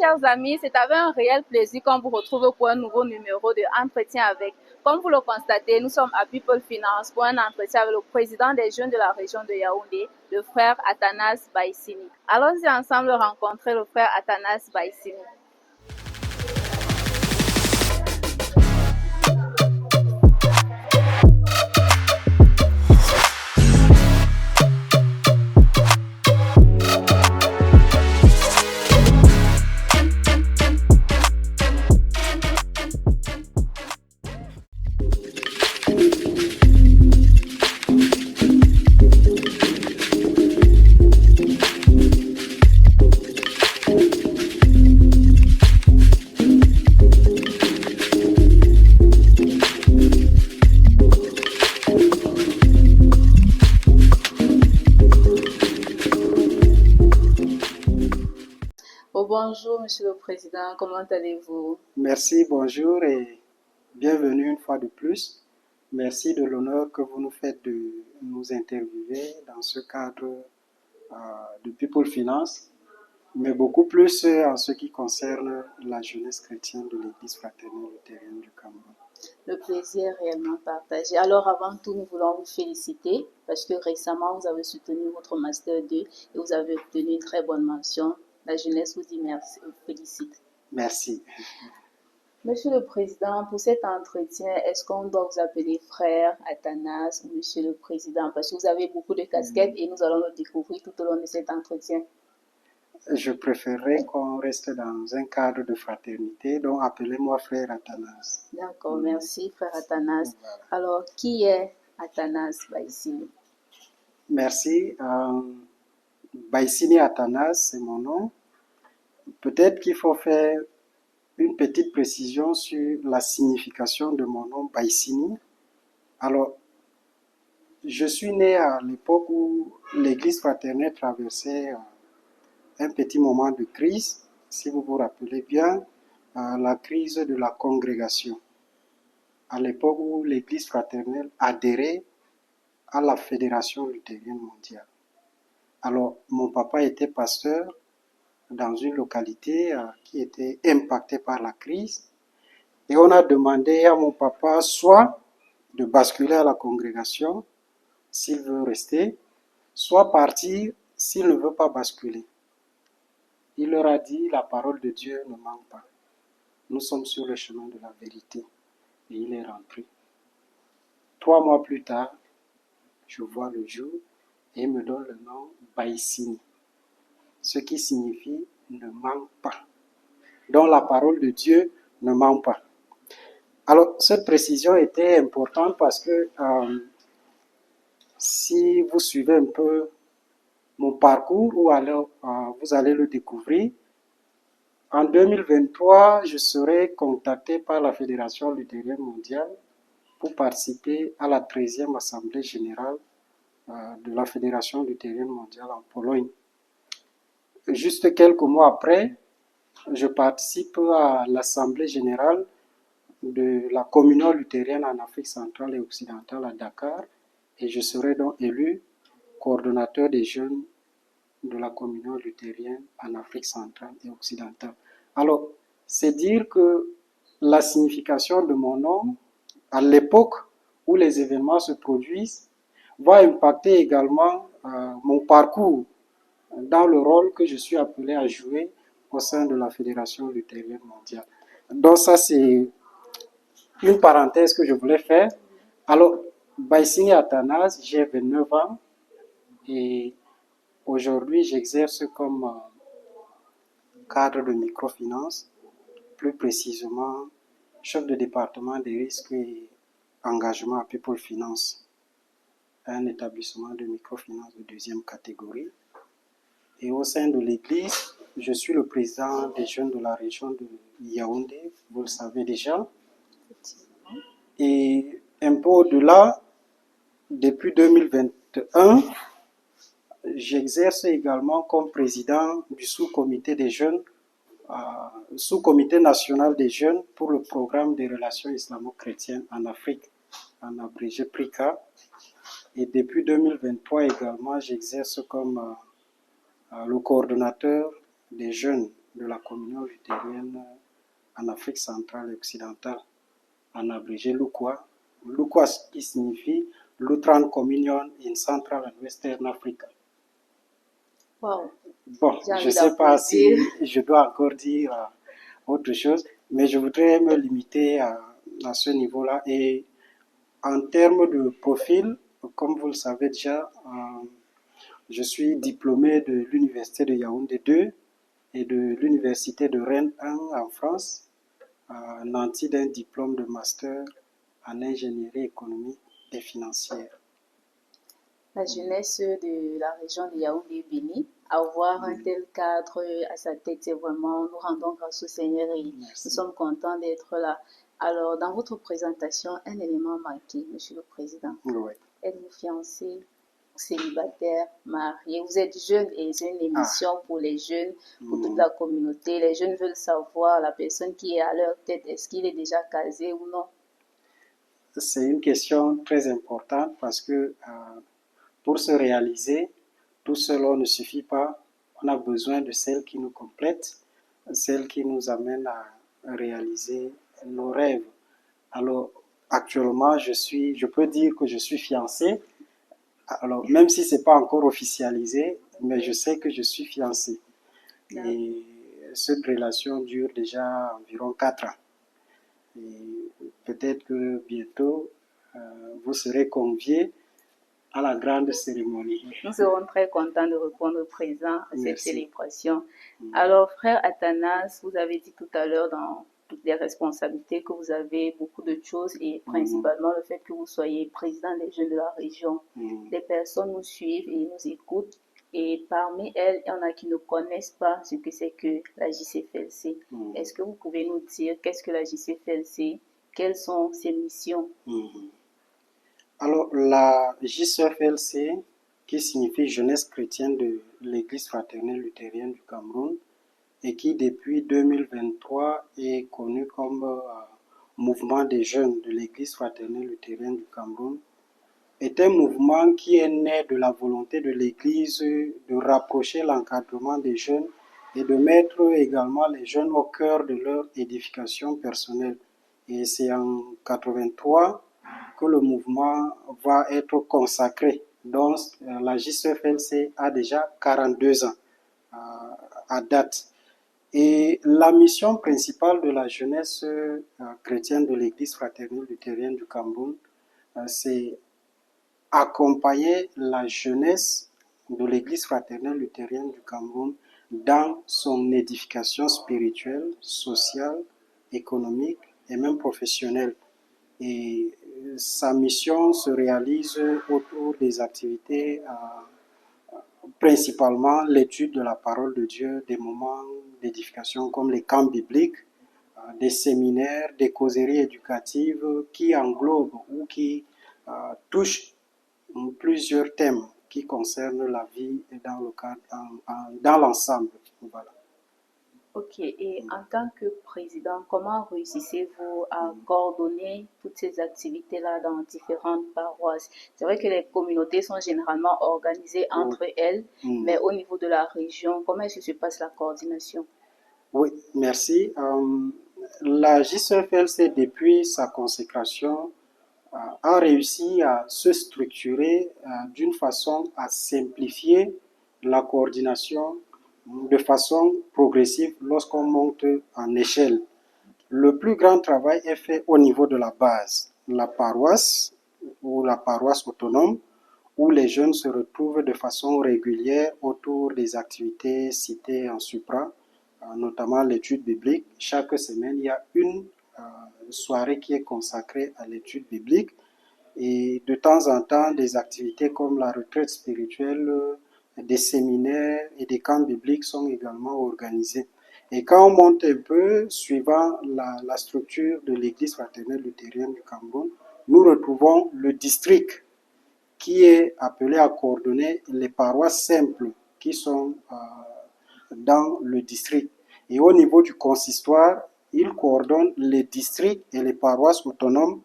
chers amis, c'est avec un réel plaisir qu'on vous retrouve pour un nouveau numéro de Entretien avec. Comme vous le constatez, nous sommes à People Finance pour un entretien avec le président des jeunes de la région de Yaoundé, le frère Athanas Baïsini. Allons-y ensemble rencontrer le frère Athanas Baïsini. Bonjour, Monsieur le Président, comment allez-vous? Merci, bonjour et bienvenue une fois de plus. Merci de l'honneur que vous nous faites de nous interviewer dans ce cadre de People Finance, mais beaucoup plus en ce qui concerne la jeunesse chrétienne de l'Église fraternelle luthérienne du Cameroun. Le plaisir est réellement partagé. Alors, avant tout, nous voulons vous féliciter parce que récemment, vous avez soutenu votre Master 2 et vous avez obtenu une très bonne mention. La jeunesse vous dit merci, vous félicite. Merci. Monsieur le Président, pour cet entretien, est-ce qu'on doit vous appeler frère, Athanas ou Monsieur le Président? Parce que vous avez beaucoup de casquettes et nous allons le découvrir tout au long de cet entretien. Je préférerais qu'on reste dans un cadre de fraternité, donc appelez-moi frère Athanas. D'accord, merci frère Athanas. Voilà. Alors, qui est Athanas Baïsini? Merci. Baïsini Athanas, c'est mon nom. Peut-être qu'il faut faire une petite précision sur la signification de mon nom Baïsini. Alors, je suis né à l'époque où l'Église fraternelle traversait un petit moment de crise, si vous vous rappelez bien, la crise de la congrégation. À l'époque où l'Église fraternelle adhérait à la Fédération luthérienne mondiale. Alors, mon papa était pasteur dans une localité qui était impactée par la crise. Et on a demandé à mon papa soit de basculer à la congrégation s'il veut rester, soit partir s'il ne veut pas basculer. Il leur a dit, la parole de Dieu ne manque pas. Nous sommes sur le chemin de la vérité. Et il est rentré. 3 mois plus tard, je vois le jour et il me donne le nom Baïsini, ce qui signifie ne manque pas. Donc la parole de Dieu ne manque pas. Alors cette précision était importante parce que si vous suivez un peu mon parcours, ou alors vous allez le découvrir, en 2023, je serai contacté par la Fédération luthérienne mondiale pour participer à la 13e Assemblée générale de la Fédération luthérienne mondiale en Pologne. Juste quelques mois après, je participe à l'Assemblée générale de la Communion luthérienne en Afrique centrale et occidentale à Dakar et je serai donc élu coordonnateur des jeunes de la Communion luthérienne en Afrique centrale et occidentale. Alors, c'est dire que la signification de mon nom, à l'époque où les événements se produisent, va impacter également mon parcours dans le rôle que je suis appelé à jouer au sein de la Fédération luthérienne mondiale. Donc ça, c'est une parenthèse que je voulais faire. Alors, Baïsini Athanas, j'ai 29 ans et aujourd'hui, j'exerce comme cadre de microfinance, plus précisément chef de département des risques et engagement à People Finance, un établissement de microfinance de 2e catégorie. Et au sein de l'Église, je suis le président des jeunes de la région de Yaoundé, vous le savez déjà. Et un peu au-delà, depuis 2021, j'exerce également comme président du sous-comité des jeunes, sous-comité national des jeunes pour le programme des relations islamo-chrétiennes en Afrique, en abrégé PRICA. Et depuis 2023 également, j'exerce comme le coordonnateur des jeunes de la communion luthérienne en Afrique centrale et occidentale, en abrégé LUCWA. LUCWA qui signifie Lutheran Communion in Central and Western Africa. Wow. Bon, je ne sais pas si je dois encore dire autre chose, mais je voudrais me limiter à ce niveau-là. Et en termes de profil, comme vous le savez déjà, je suis diplômé de l'Université de Yaoundé 2 et de l'Université de Rennes 1 en France, nanti d'un diplôme de master en ingénierie économique et financière. La jeunesse de la région de Yaoundé-Béni, avoir un tel cadre à sa tête, c'est vraiment, nous rendons grâce au Seigneur et nous sommes contents d'être là. Alors, dans votre présentation, un élément manqué, Monsieur le Président. Oui. Êtes-vous fiancé, célibataire, marié? Vous êtes jeune et c'est une émission pour les jeunes, pour toute la communauté. Les jeunes veulent savoir, la personne qui est à leur tête, est-ce qu'il est déjà casé ou non? C'est une question très importante parce que pour se réaliser, tout seul ne suffit pas. On a besoin de celle qui nous complète, celle qui nous amène à réaliser nos rêves. Alors, actuellement, je peux dire que je suis fiancé. Alors, même si ce n'est pas encore officialisé, mais je sais que je suis fiancé. Et cette relation dure déjà environ 4 ans. Et peut-être que bientôt, vous serez conviés à la grande cérémonie. Nous serons très contents de répondre présent à cette célébration. Alors, frère Athanas, vous avez dit tout à l'heure dans toutes les responsabilités que vous avez beaucoup de choses et principalement le fait que vous soyez président des jeunes de la région. Les personnes nous suivent et nous écoutent et parmi elles, il y en a qui ne connaissent pas ce que c'est que la JCFLC. Est-ce que vous pouvez nous dire qu'est-ce que la JCFLC? Quelles sont ses missions? Alors, la JCFLC, qui signifie Jeunesse chrétienne de l'Église fraternelle luthérienne du Cameroun, et qui depuis 2023 est connue comme Mouvement des jeunes de l'Église fraternelle luthérienne du Cameroun, est un mouvement qui est né de la volonté de l'Église de rapprocher l'encadrement des jeunes et de mettre également les jeunes au cœur de leur édification personnelle. Et c'est en 83 que le mouvement va être consacré. Donc, la JCFLC a déjà 42 ans à date. Et la mission principale de la jeunesse chrétienne de l'Église fraternelle luthérienne du Cameroun, c'est accompagner la jeunesse de l'Église fraternelle luthérienne du Cameroun dans son édification spirituelle, sociale, économique et même professionnelle. Et sa mission se réalise autour des activités, principalement l'étude de la parole de Dieu, des moments d'édification comme les camps bibliques, des séminaires, des causeries éducatives qui englobent ou qui touchent plusieurs thèmes qui concernent la vie et dans l'ensemble. Voilà. Ok, et en tant que président, comment réussissez-vous à coordonner toutes ces activités-là dans différentes paroisses? C'est vrai que les communautés sont généralement organisées entre elles, mais au niveau de la région, comment est-ce que se passe la coordination? Oui, merci. La JCFLC, depuis sa consécration, a réussi à se structurer d'une façon à simplifier la coordination de façon progressive lorsqu'on monte en échelle. Le plus grand travail est fait au niveau de la base, la paroisse ou la paroisse autonome, où les jeunes se retrouvent de façon régulière autour des activités citées en supra, notamment l'étude biblique. Chaque semaine, il y a une soirée qui est consacrée à l'étude biblique et de temps en temps, des activités comme la retraite spirituelle, des séminaires et des camps bibliques sont également organisés. Et quand on monte un peu, suivant la structure de l'Église fraternelle luthérienne du Cameroun, nous retrouvons le district qui est appelé à coordonner les paroisses simples qui sont dans le district. Et au niveau du consistoire, il coordonne les districts et les paroisses autonomes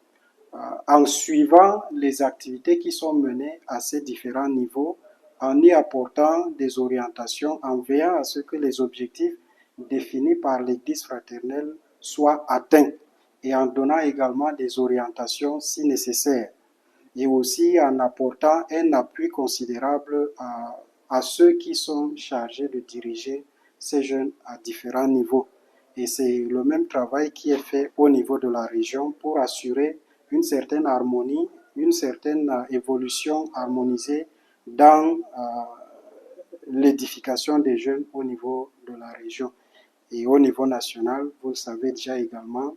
en suivant les activités qui sont menées à ces différents niveaux, en y apportant des orientations, en veillant à ce que les objectifs définis par l'Église fraternelle soient atteints et en donnant également des orientations si nécessaire et aussi en apportant un appui considérable à ceux qui sont chargés de diriger ces jeunes à différents niveaux. Et c'est le même travail qui est fait au niveau de la région pour assurer une certaine harmonie, une certaine évolution harmonisée dans l'édification des jeunes au niveau de la région. Et au niveau national, vous le savez déjà également,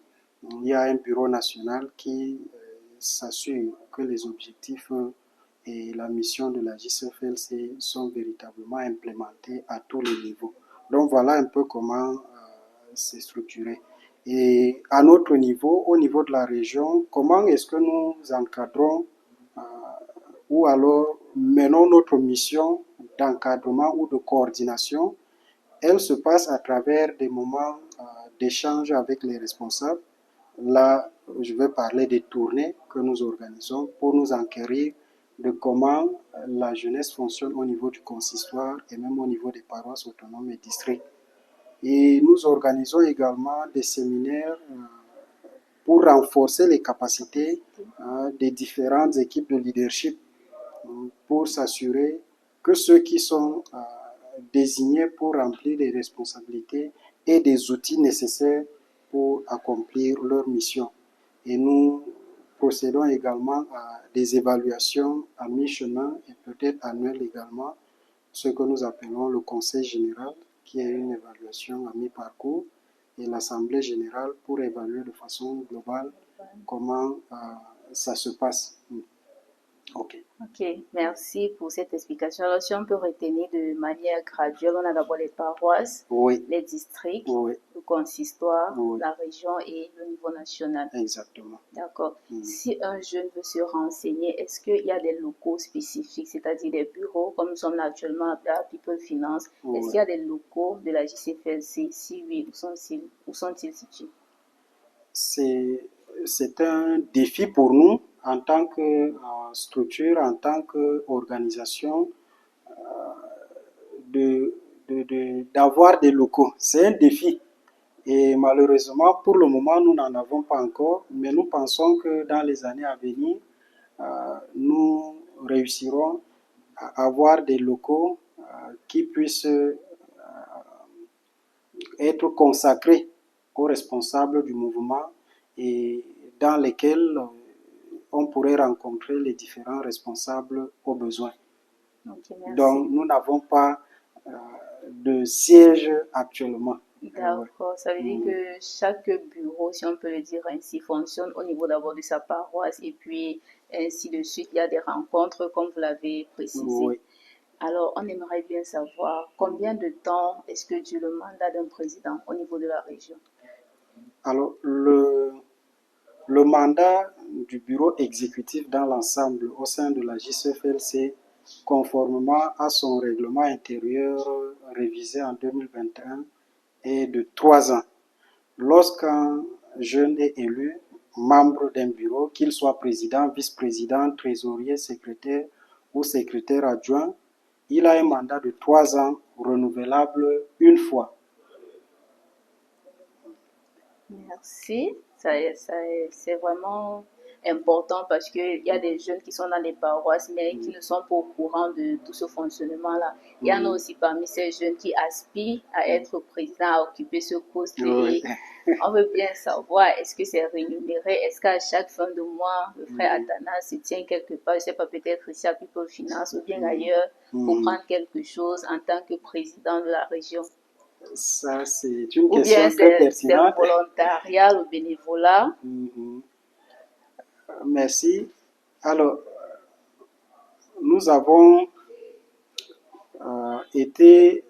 il y a un bureau national qui s'assure que les objectifs et la mission de la JCFLC sont véritablement implémentés à tous les niveaux. Donc voilà un peu comment c'est structuré. Et à notre niveau, au niveau de la région, comment est-ce que nous encadrons ou alors menons notre mission d'encadrement ou de coordination? Elle se passe à travers des moments d'échange avec les responsables. Là, je vais parler des tournées que nous organisons pour nous enquérir de comment la jeunesse fonctionne au niveau du consistoire et même au niveau des paroisses autonomes et districts. Et nous organisons également des séminaires pour renforcer les capacités des différentes équipes de leadership pour s'assurer que ceux qui sont désignés pour remplir les responsabilités aient des outils nécessaires pour accomplir leur mission. Et nous procédons également à des évaluations à mi-chemin et peut-être annuelles également, ce que nous appelons le Conseil général, qui est une évaluation à mi-parcours, et l'Assemblée générale pour évaluer de façon globale comment ça se passe. Ok, merci pour cette explication. Alors, si on peut retenir de manière graduelle, on a d'abord les paroisses, oui, les districts, oui, le consistoire, oui, la région et le niveau national. Exactement. D'accord. Si un jeune veut se renseigner, est-ce qu'il y a des locaux spécifiques, c'est-à-dire des bureaux, comme nous sommes là actuellement à People Finance, est-ce qu'il y a des locaux de la JCFLC? Si oui, où sont-ils situés? C'est un défi pour nous en tant que structure, en tant qu'organisation, d'avoir des locaux. C'est un défi. Et malheureusement, pour le moment, nous n'en avons pas encore, mais nous pensons que dans les années à venir, nous réussirons à avoir des locaux qui puissent être consacrés aux responsables du mouvement et dans lesquels on pourrait rencontrer les différents responsables au besoin. Okay, donc, nous n'avons pas de siège actuellement. D'accord, ça veut dire que chaque bureau, si on peut le dire ainsi, fonctionne au niveau d'abord de sa paroisse et puis ainsi de suite. Il y a des rencontres, comme vous l'avez précisé. Oui. Alors, on aimerait bien savoir combien de temps est-ce que dure le mandat d'un président au niveau de la région? Alors, le mandat du bureau exécutif dans l'ensemble au sein de la JCFLC, conformément à son règlement intérieur révisé en 2021, est de 3 ans. Lorsqu'un jeune est élu membre d'un bureau, qu'il soit président, vice-président, trésorier, secrétaire ou secrétaire adjoint, il a un mandat de 3 ans renouvelable une fois. Merci. C'est vraiment important parce qu'il y a des jeunes qui sont dans les paroisses mais qui ne sont pas au courant de tout ce fonctionnement-là. Il y en a aussi parmi ces jeunes qui aspirent à être président, à occuper ce poste. Et on veut bien savoir, est-ce que c'est rémunéré? Est-ce qu'à chaque fin de mois, le frère Athanas se tient quelque part, je ne sais pas, peut-être ici à People Finance ou bien ailleurs, pour prendre quelque chose en tant que président de la région? Ça, c'est une ou question bien très pertinente. C'est volontariat ou bénévolat. Merci. Alors, nous avons été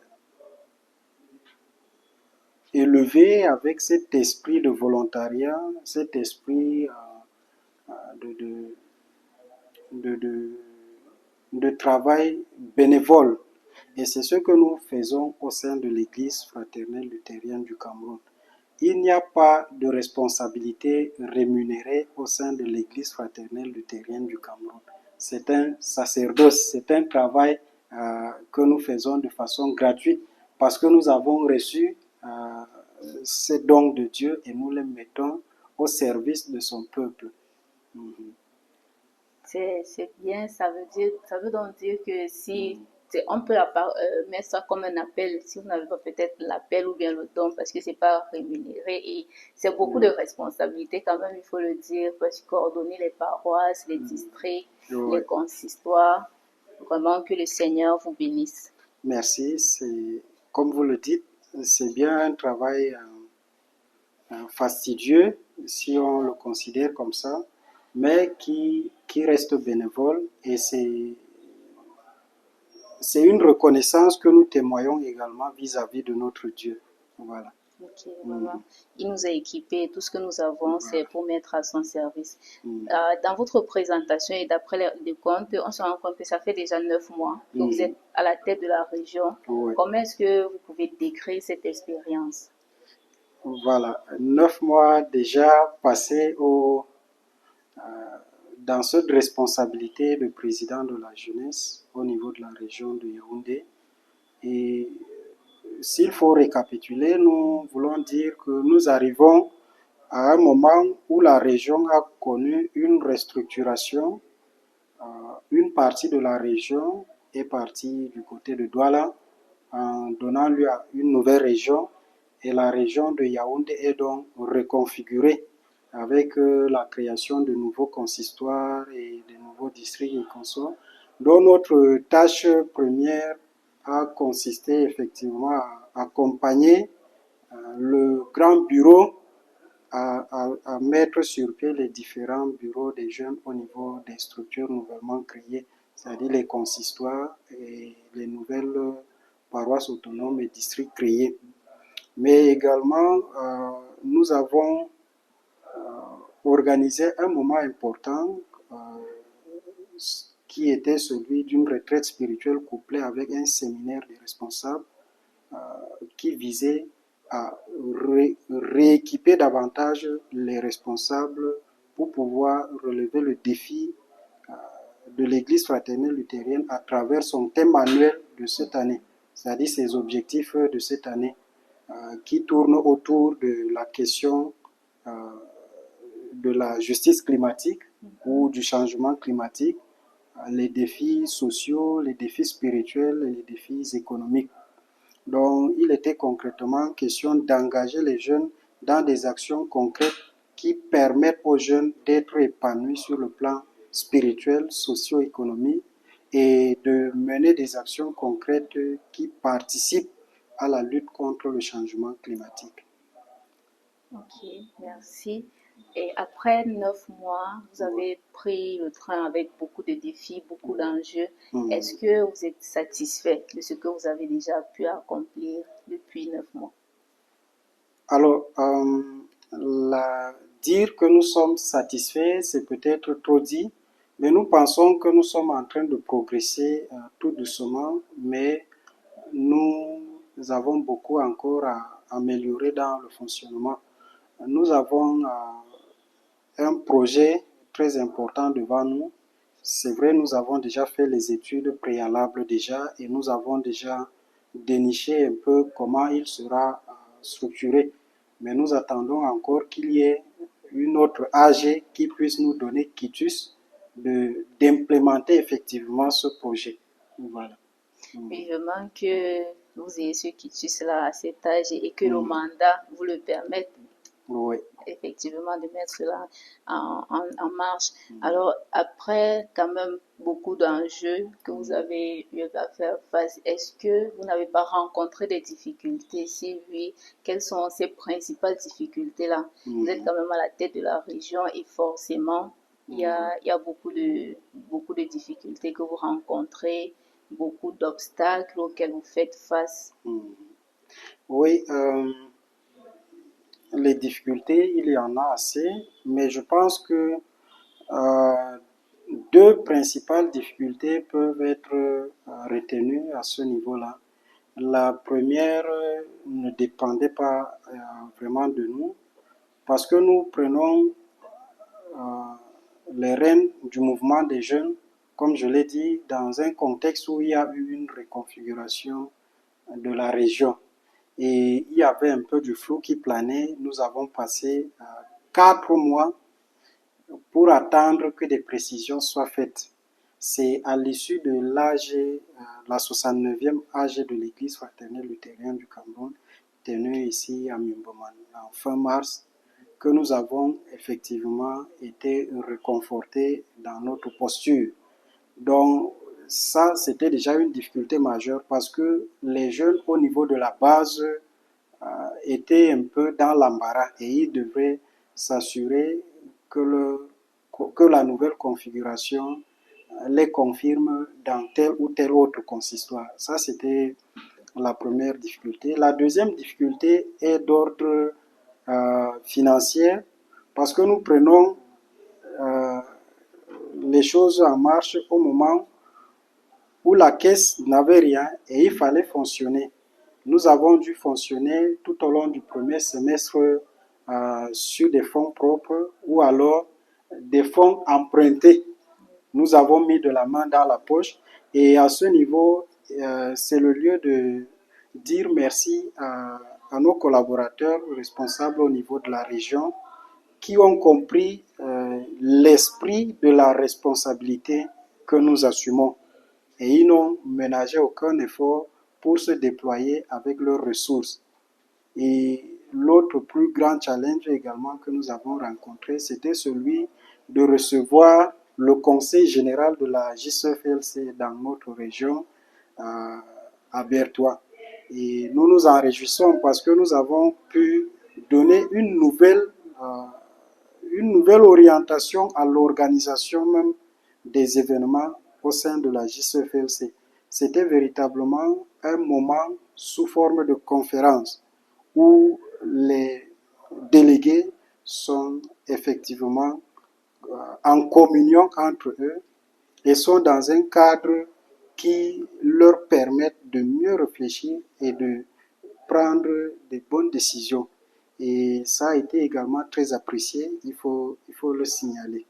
élevés avec cet esprit de volontariat, cet esprit de travail bénévole. Et c'est ce que nous faisons au sein de l'Église fraternelle luthérienne du Cameroun. Il n'y a pas de responsabilité rémunérée au sein de l'Église fraternelle luthérienne du Cameroun. C'est un sacerdoce, c'est un travail que nous faisons de façon gratuite parce que nous avons reçu ces dons de Dieu et nous les mettons au service de son peuple. C'est bien, ça veut donc dire que si on peut mettre ça comme un appel, si vous n'avez pas peut-être l'appel ou bien le don, parce que c'est pas rémunéré et c'est beaucoup de responsabilités quand même, il faut le dire, parce que coordonner les paroisses, les districts, les consistoires, vraiment que le Seigneur vous bénisse. Merci, c'est comme vous le dites, c'est bien un travail fastidieux si on le considère comme ça, mais qui reste bénévole et c'est une reconnaissance que nous témoignons également vis-à-vis de notre Dieu. Voilà. Ok, vraiment. Il nous a équipés, tout ce que nous avons, c'est pour mettre à son service. Dans votre présentation et d'après les comptes, on se rend compte que ça fait déjà 9 mois que vous êtes à la tête de la région. Comment est-ce que vous pouvez décrire cette expérience? Voilà, 9 mois déjà passés dans cette responsabilité de président de la jeunesse au niveau de la région de Yaoundé. Et s'il faut récapituler, nous voulons dire que nous arrivons à un moment où la région a connu une restructuration. Une partie de la région est partie du côté de Douala en donnant lieu à une nouvelle région et la région de Yaoundé est donc reconfigurée avec la création de nouveaux consistoires et de nouveaux districts et consorts, dont notre tâche première a consisté effectivement à accompagner le grand bureau à mettre sur pied les différents bureaux des jeunes au niveau des structures nouvellement créées, c'est-à-dire les consistoires et les nouvelles paroisses autonomes et districts créés. Mais également, nous avons organisé un moment important qui était celui d'une retraite spirituelle couplée avec un séminaire des responsables qui visait à rééquiper davantage les responsables pour pouvoir relever le défi de l'Église fraternelle luthérienne à travers son thème annuel de cette année, c'est-à-dire ses objectifs de cette année, qui tournent autour de la question de la justice climatique ou du changement climatique, les défis sociaux, les défis spirituels et les défis économiques. Donc, il était concrètement question d'engager les jeunes dans des actions concrètes qui permettent aux jeunes d'être épanouis sur le plan spirituel, socio-économique et de mener des actions concrètes qui participent à la lutte contre le changement climatique. Ok, merci. Et après 9 mois, vous avez pris le train avec beaucoup de défis, beaucoup d'enjeux. Est-ce que vous êtes satisfait de ce que vous avez déjà pu accomplir depuis 9 mois? Alors, dire que nous sommes satisfaits, c'est peut-être trop dit, mais nous pensons que nous sommes en train de progresser tout doucement, mais nous avons beaucoup encore à améliorer dans le fonctionnement. Nous avons un projet très important devant nous. C'est vrai, nous avons déjà fait les études préalables déjà et nous avons déjà déniché un peu comment il sera structuré. Mais nous attendons encore qu'il y ait une autre AG qui puisse nous donner quitus d'implémenter effectivement ce projet. Voilà. Vivement que vous ayez ce quitus-là à cet âge et que le mandat vous le permette. Oui. Effectivement, de mettre cela en marche. Alors, après quand même beaucoup d'enjeux que vous avez eu à faire face, est-ce que vous n'avez pas rencontré des difficultés? Si oui, quelles sont ces principales difficultés-là? Vous êtes quand même à la tête de la région et forcément, il y a beaucoup de difficultés que vous rencontrez, beaucoup d'obstacles auxquels vous faites face. Oui, les difficultés, il y en a assez, mais je pense que deux principales difficultés peuvent être retenues à ce niveau-là. La première ne dépendait pas vraiment de nous, parce que nous prenons les rênes du mouvement des jeunes, comme je l'ai dit, dans un contexte où il y a eu une reconfiguration de la région. et il y avait un peu du flou qui planait. Nous avons passé 4 mois pour attendre que des précisions soient faites. C'est à l'issue de l'AG, la 69e AG de l'Église fraternelle luthérienne du Cameroun, tenue ici à Mimboman en fin mars, que nous avons effectivement été réconfortés dans notre posture. Donc ça, c'était déjà une difficulté majeure parce que les jeunes au niveau de la base étaient un peu dans l'embarras et ils devaient s'assurer que la nouvelle configuration les confirme dans tel ou tel autre consistoire. Ça, c'était la première difficulté. La deuxième difficulté est d'ordre financier parce que nous prenons euh, les choses en marche au moment où la caisse n'avait rien et il fallait fonctionner. Nous avons dû fonctionner tout au long du premier semestre sur des fonds propres ou alors des fonds empruntés. Nous avons mis de la main dans la poche et à ce niveau, c'est le lieu de dire merci à nos collaborateurs responsables au niveau de la région qui ont compris l'esprit de la responsabilité que nous assumons et ils n'ont ménagé aucun effort pour se déployer avec leurs ressources. Et l'autre plus grand challenge également que nous avons rencontré, c'était celui de recevoir le conseil général de la JCFLC dans notre région, à Bertois. Et nous nous en réjouissons parce que nous avons pu donner une nouvelle orientation à l'organisation même des événements au sein de la JCFLC. C'était véritablement un moment sous forme de conférence où les délégués sont effectivement en communion entre eux et sont dans un cadre qui leur permet de mieux réfléchir et de prendre des bonnes décisions. Et ça a été également très apprécié, il faut le signaler.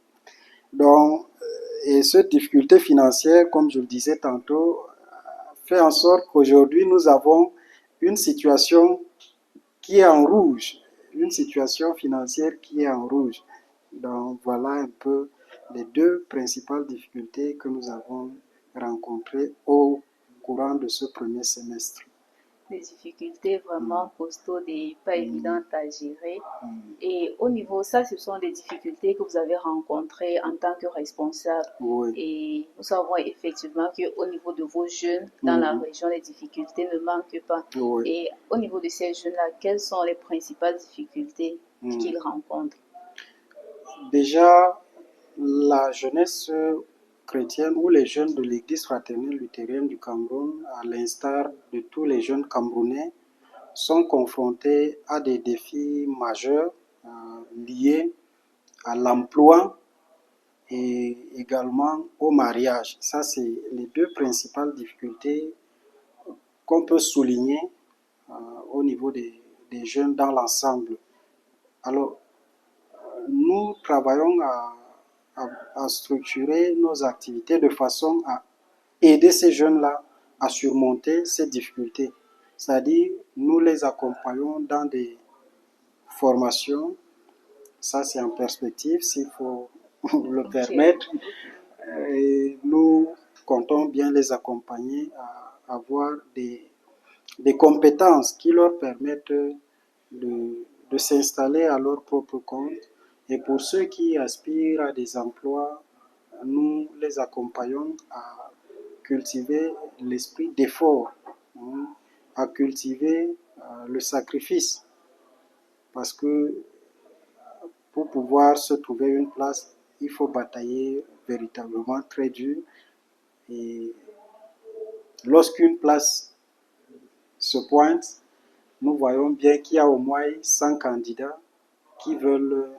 Donc, et cette difficulté financière, comme je le disais tantôt, fait en sorte qu'aujourd'hui, nous avons une situation qui est en rouge, une situation financière qui est en rouge. Donc, voilà un peu les deux principales difficultés que nous avons rencontrées au courant de ce premier semestre. Des difficultés vraiment costaudes et pas évidentes à gérer. Et au niveau, ça, ce sont des difficultés que vous avez rencontrées en tant que responsable. Oui. Et nous savons effectivement qu'au niveau de vos jeunes dans la région, les difficultés ne manquent pas. Oui. Et au niveau de ces jeunes-là, quelles sont les principales difficultés qu'ils rencontrent? Déjà, la jeunesse chrétienne ou les jeunes de l'Église fraternelle luthérienne du Cameroun, à l'instar de tous les jeunes Camerounais, sont confrontés à des défis majeurs liés à l'emploi et également au mariage. Ça, c'est les deux principales difficultés qu'on peut souligner au niveau des jeunes dans l'ensemble. Alors, nous travaillons à structurer nos activités de façon à aider ces jeunes-là à surmonter ces difficultés. C'est-à-dire, nous les accompagnons dans des formations, ça c'est en perspective s'il faut le permettre, et nous comptons bien les accompagner à avoir des compétences qui leur permettent de s'installer à leur propre compte. Et pour ceux qui aspirent à des emplois, nous les accompagnons à cultiver l'esprit d'effort, à cultiver le sacrifice. Parce que pour pouvoir se trouver une place, il faut batailler véritablement très dur. Et lorsqu'une place se pointe, nous voyons bien qu'il y a au moins 100 candidats qui veulent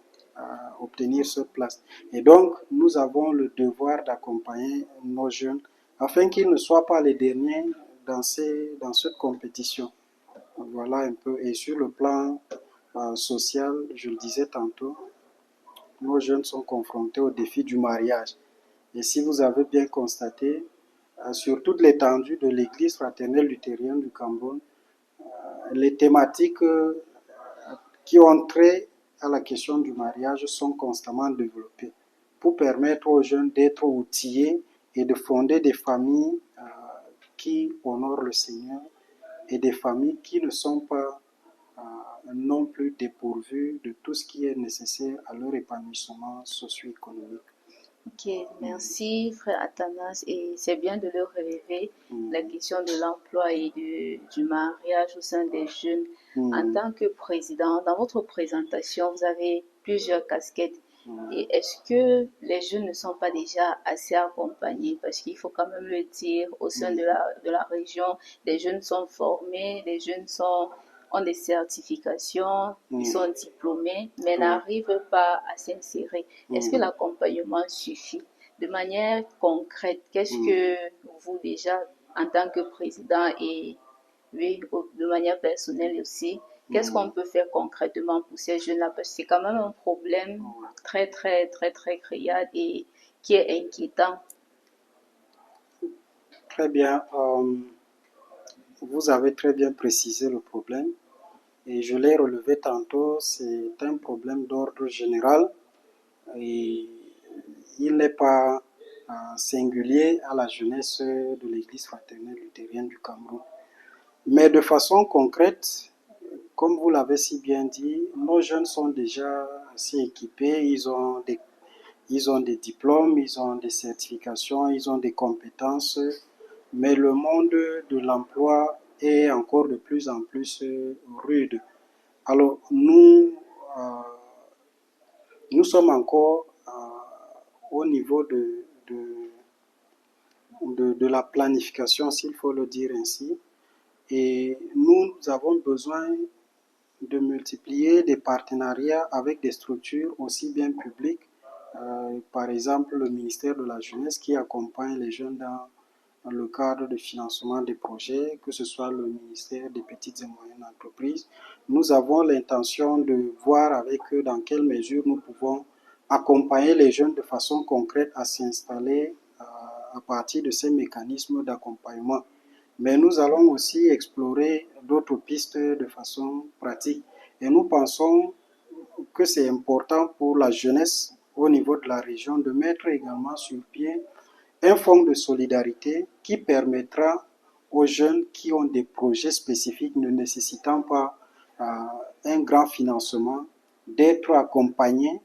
obtenir cette place. Et donc, nous avons le devoir d'accompagner nos jeunes afin qu'ils ne soient pas les derniers dans cette compétition. Voilà un peu. Et sur le plan social, je le disais tantôt, nos jeunes sont confrontés au défi du mariage. Et si vous avez bien constaté, sur toute l'étendue de l'Église fraternelle luthérienne du Cameroun, les thématiques qui ont trait à la question du mariage sont constamment développées pour permettre aux jeunes d'être outillés et de fonder des familles qui honorent le Seigneur et des familles qui ne sont pas non plus dépourvues de tout ce qui est nécessaire à leur épanouissement socio-économique. Ok, merci frère Athanas. Et c'est bien de le relever, la question de l'emploi et du mariage au sein des jeunes. En tant que président, dans votre présentation, vous avez plusieurs casquettes. Et est-ce que les jeunes ne sont pas déjà assez accompagnés? Parce qu'il faut quand même le dire, au sein de la région, les jeunes sont formés, les jeunes ont des certifications, ils sont diplômés, mais n'arrivent pas à s'insérer. Est-ce que l'accompagnement suffit? De manière concrète, qu'est-ce que vous déjà, en tant que président et oui, de manière personnelle aussi, qu'est-ce qu'on peut faire concrètement pour ces jeunes-là? Parce que c'est quand même un problème très, très, très, très criard et qui est inquiétant. Très bien. Vous avez très bien précisé le problème et je l'ai relevé tantôt. C'est un problème d'ordre général et il n'est pas singulier à la jeunesse de l'Église fraternelle luthérienne du Cameroun. Mais de façon concrète, comme vous l'avez si bien dit, nos jeunes sont déjà assez équipés, ils ont des diplômes, ils ont des certifications, ils ont des compétences, mais le monde de l'emploi est encore de plus en plus rude. Alors nous sommes encore au niveau de la planification, s'il faut le dire ainsi, et nous avons besoin de multiplier des partenariats avec des structures aussi bien publiques, par exemple le ministère de la Jeunesse qui accompagne les jeunes dans le cadre de financement des projets, que ce soit le ministère des petites et moyennes entreprises. Nous avons l'intention de voir avec eux dans quelle mesure nous pouvons accompagner les jeunes de façon concrète à s'installer à partir de ces mécanismes d'accompagnement. Mais nous allons aussi explorer d'autres pistes de façon pratique. Et nous pensons que c'est important pour la jeunesse au niveau de la région de mettre également sur pied un fonds de solidarité qui permettra aux jeunes qui ont des projets spécifiques ne nécessitant pas un grand financement d'être accompagnés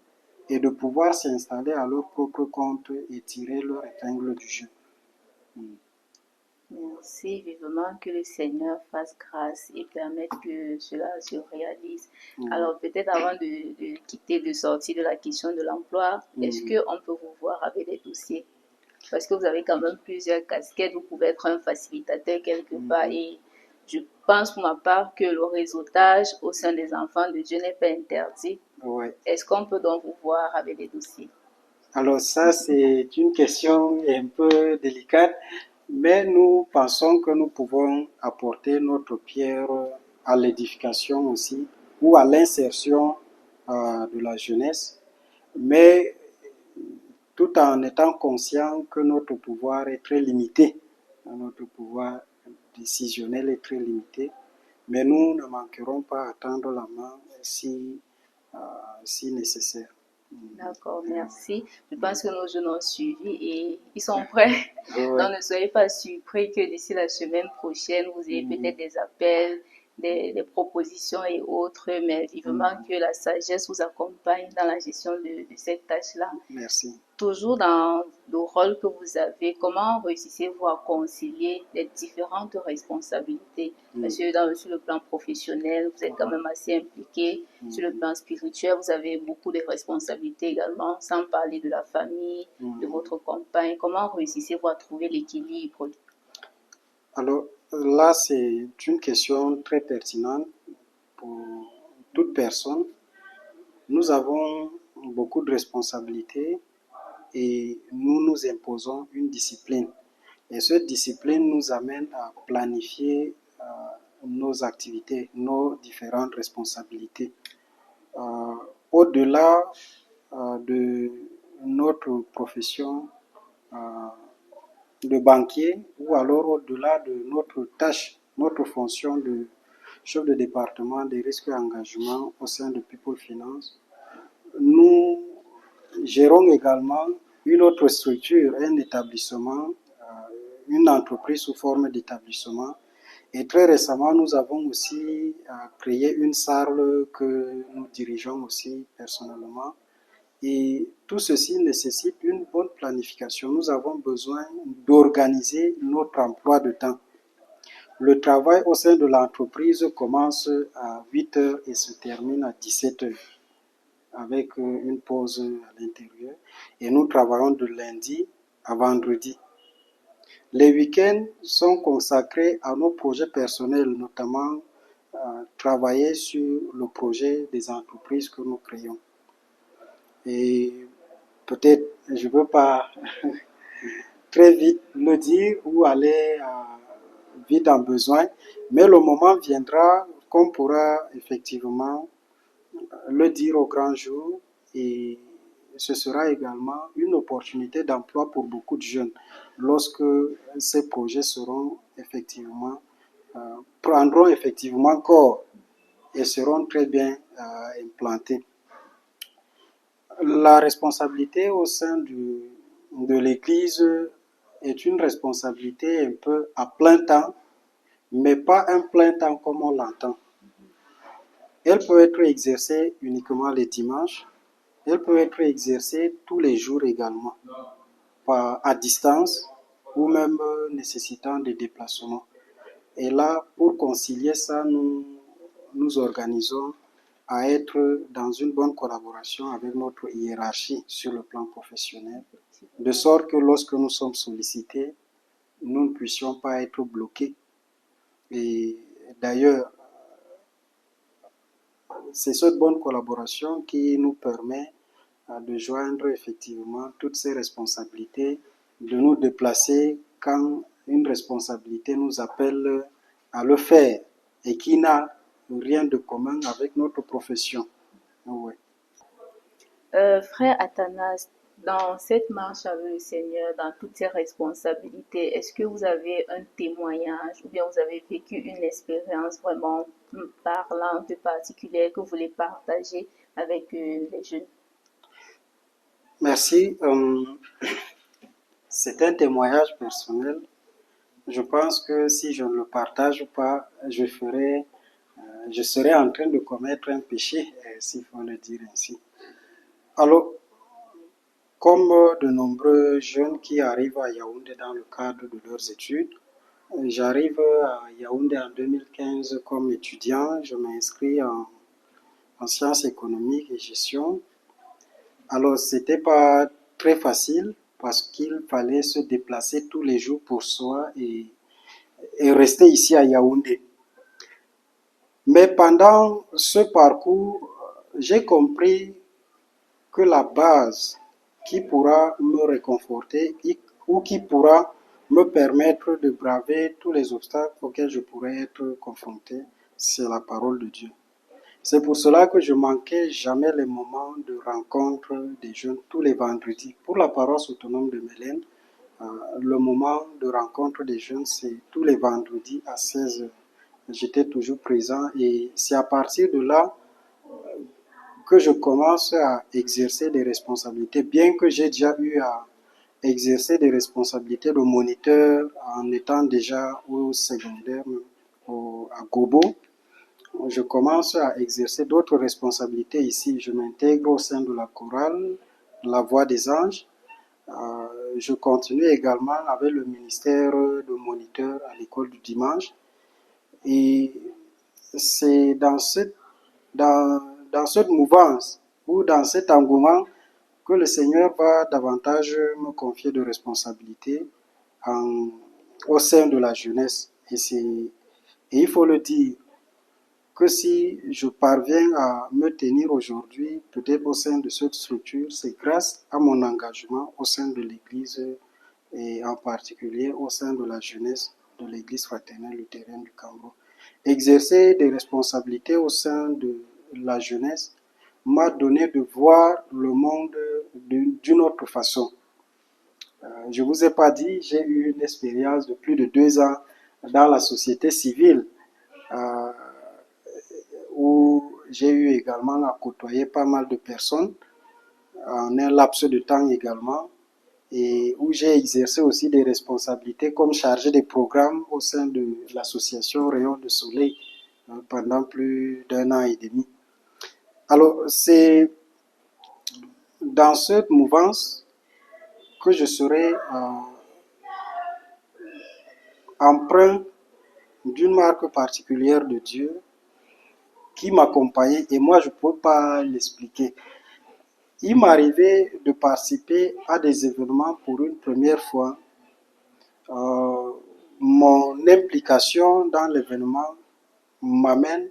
et de pouvoir s'installer à leur propre compte et tirer leur épingle du jeu. Merci vivement que le Seigneur fasse grâce et permette que cela se réalise. Alors peut-être avant de quitter, de sortir de la question de l'emploi, est-ce qu'on peut vous voir avec des dossiers? Parce que vous avez quand même plusieurs casquettes, vous pouvez être un facilitateur quelque part et je pense pour ma part que le réseautage au sein des enfants de Dieu n'est pas interdit. Est-ce qu'on peut donc vous voir avec des dossiers? Alors ça, c'est une question un peu délicate, mais nous pensons que nous pouvons apporter notre pierre à l'édification aussi ou à l'insertion de la jeunesse, mais tout en étant conscient que notre pouvoir est très limité, notre pouvoir décisionnel est très limité, mais nous ne manquerons pas à tendre la main si nécessaire. D'accord, merci. Je pense que nos jeunes ont suivi et ils sont prêts. Donc ne soyez pas surpris que d'ici la semaine prochaine, vous ayez peut-être des appels, des propositions et autres, mais vivement que la sagesse vous accompagne dans la gestion de cette tâche-là. Merci. Toujours dans le rôle que vous avez, comment réussissez-vous à concilier les différentes responsabilités? Parce que sur le plan professionnel, vous êtes quand même assez impliqué. Sur le plan spirituel, vous avez beaucoup de responsabilités également, sans parler de la famille, de votre compagne. Comment réussissez-vous à trouver l'équilibre? Alors là, c'est une question très pertinente pour toute personne. Nous avons beaucoup de responsabilités et nous nous imposons une discipline. Et cette discipline nous amène à planifier nos activités, nos différentes responsabilités. Au-delà de notre profession de banquier ou alors au-delà de notre tâche, notre fonction chef de département des risques et engagements au sein de People Finance. Nous gérons également une autre structure, un établissement, une entreprise sous forme d'établissement. Et très récemment, nous avons aussi créé une salle que nous dirigeons aussi personnellement. Et tout ceci nécessite une bonne planification. Nous avons besoin d'organiser notre emploi de temps. Le travail au sein de l'entreprise commence à 8 heures et se termine à 17 heures, avec une pause à l'intérieur. Et nous travaillons de lundi à vendredi. Les week-ends sont consacrés à nos projets personnels, notamment travailler sur le projet des entreprises que nous créons. Et peut-être, je ne veux pas très vite le dire ou aller vite en besoin, mais le moment viendra qu'on pourra effectivement le dire au grand jour, et ce sera également une opportunité d'emploi pour beaucoup de jeunes lorsque ces projets seront effectivement, prendront effectivement corps et seront très bien implantés. La responsabilité au sein de l'Église est une responsabilité un peu à plein temps, mais pas un plein temps comme on l'entend. Elle peut être exercée uniquement les dimanches, elle peut être exercée tous les jours également, à distance ou même nécessitant des déplacements. Et là, pour concilier ça, nous organisons à être dans une bonne collaboration avec notre hiérarchie sur le plan professionnel, de sorte que lorsque nous sommes sollicités, nous ne puissions pas être bloqués. Et d'ailleurs, c'est cette bonne collaboration qui nous permet de joindre effectivement toutes ces responsabilités, de nous déplacer quand une responsabilité nous appelle à le faire et qui n'a rien de commun avec notre profession. Oui. Frère Athanas, dans cette marche avec le Seigneur, dans toutes ces responsabilités, est-ce que vous avez un témoignage ou bien vous avez vécu une expérience vraiment parlante, particulière que vous voulez partager avec les jeunes? Merci. C'est un témoignage personnel. Je pense que si je ne le partage pas, je serais en train de commettre un péché, s'il faut le dire ainsi. Alors, comme de nombreux jeunes qui arrivent à Yaoundé dans le cadre de leurs études, j'arrive à Yaoundé en 2015 comme étudiant. Je m'inscris en sciences économiques et gestion. Alors, c'était pas très facile parce qu'il fallait se déplacer tous les jours pour soi et rester ici à Yaoundé. Mais pendant ce parcours, j'ai compris que la base qui pourra me réconforter ou qui pourra me permettre de braver tous les obstacles auxquels je pourrais être confronté, c'est la parole de Dieu. C'est pour cela que je manquais jamais les moments de rencontre des jeunes tous les vendredis. Pour la paroisse autonome de Mélène, le moment de rencontre des jeunes, c'est tous les vendredis à 16 heures. J'étais toujours présent et c'est à partir de là que je commence à exercer des responsabilités, bien que j'ai déjà eu à exercer des responsabilités de moniteur en étant déjà au secondaire, à Gobo. Je commence à exercer d'autres responsabilités ici. Je m'intègre au sein de la chorale, la Voix des Anges. Je continue également avec le ministère de moniteur à l'école du dimanche. Et c'est dans cette mouvance ou dans cet engouement que le Seigneur va davantage me confier de responsabilités au sein de la jeunesse. Et il faut le dire, que si je parviens à me tenir aujourd'hui, peut-être au sein de cette structure, c'est grâce à mon engagement au sein de l'Église et en particulier au sein de la jeunesse de l'Église fraternelle luthérienne du Cameroun. Exercer des responsabilités au sein de la jeunesse m'a donné de voir le monde d'une autre façon. Je ne vous ai pas dit, j'ai eu une expérience de plus de 2 ans dans la société civile. où j'ai eu également à côtoyer pas mal de personnes en un laps de temps également, et où j'ai exercé aussi des responsabilités comme chargé des programmes au sein de l'association Rayon de Soleil pendant plus d'un an et demi. Alors, c'est dans cette mouvance que je serai empreint d'une marque particulière de Dieu qui m'accompagnait et moi je ne peux pas l'expliquer. Il m'arrivait de participer à des événements pour une première fois. Mon implication dans l'événement m'amène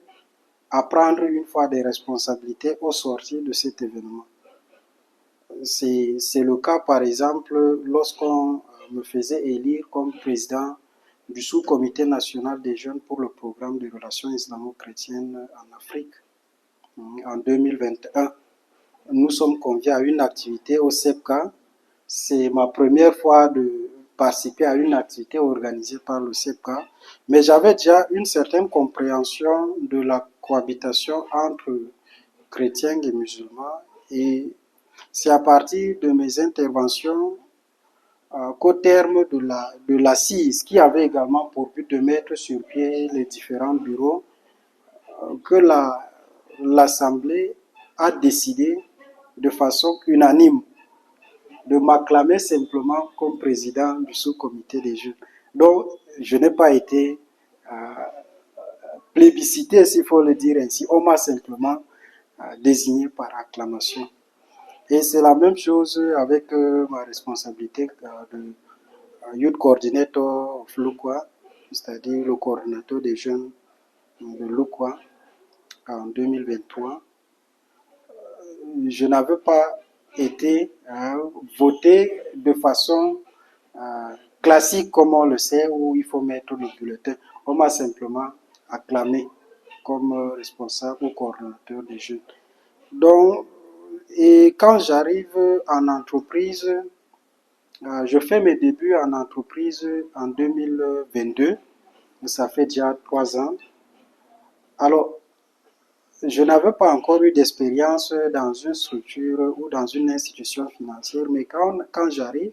à prendre une fois des responsabilités au sortir de cet événement. C'est le cas par exemple lorsqu'on me faisait élire comme président du sous-comité national des jeunes pour le programme de relations islamo-chrétiennes en Afrique en 2021. Nous sommes conviés à une activité au CEPCA. C'est ma première fois de participer à une activité organisée par le CEPCA, mais j'avais déjà une certaine compréhension de la cohabitation entre chrétiens et musulmans, et c'est à partir de mes interventions qu'au terme de l'assise, qui avait également pour but de mettre sur pied les différents bureaux, que l'Assemblée a décidé de façon unanime de m'acclamer simplement comme président du sous-comité des jeunes. Donc, je n'ai pas été plébiscité, s'il faut le dire ainsi. On m'a simplement désigné par acclamation. Et c'est la même chose avec ma responsabilité de Youth Coordinator of Lukwa, c'est-à-dire le coordinateur des jeunes de Lukwa en 2023. Je n'avais pas été voté de façon classique comme on le sait, où il faut mettre le bulletin. On m'a simplement acclamé comme responsable ou coordinateur des jeunes. Donc, et quand j'arrive en entreprise, je fais mes débuts en entreprise en 2022, ça fait déjà 3 ans. Alors, je n'avais pas encore eu d'expérience dans une structure ou dans une institution financière, mais quand j'arrive,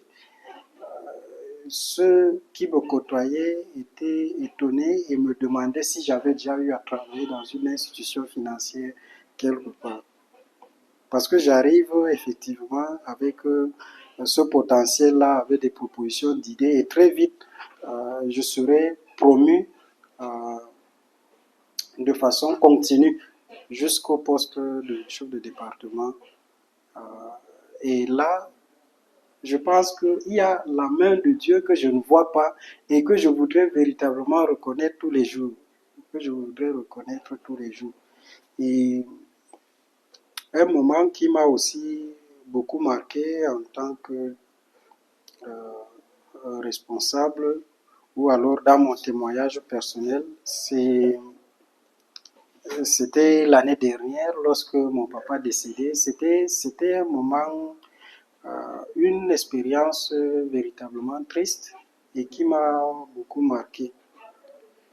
ceux qui me côtoyaient étaient étonnés et me demandaient si j'avais déjà eu à travailler dans une institution financière quelque part. Parce que j'arrive effectivement avec ce potentiel-là, avec des propositions d'idées, et très vite, je serai promu de façon continue jusqu'au poste de chef de département. Et là, je pense qu'il y a la main de Dieu que je ne vois pas et que je voudrais véritablement reconnaître tous les jours. Et un moment qui m'a aussi beaucoup marqué en tant que responsable, ou alors dans mon témoignage personnel, c'était l'année dernière lorsque mon papa décédé. C'était un moment, une expérience véritablement triste et qui m'a beaucoup marqué.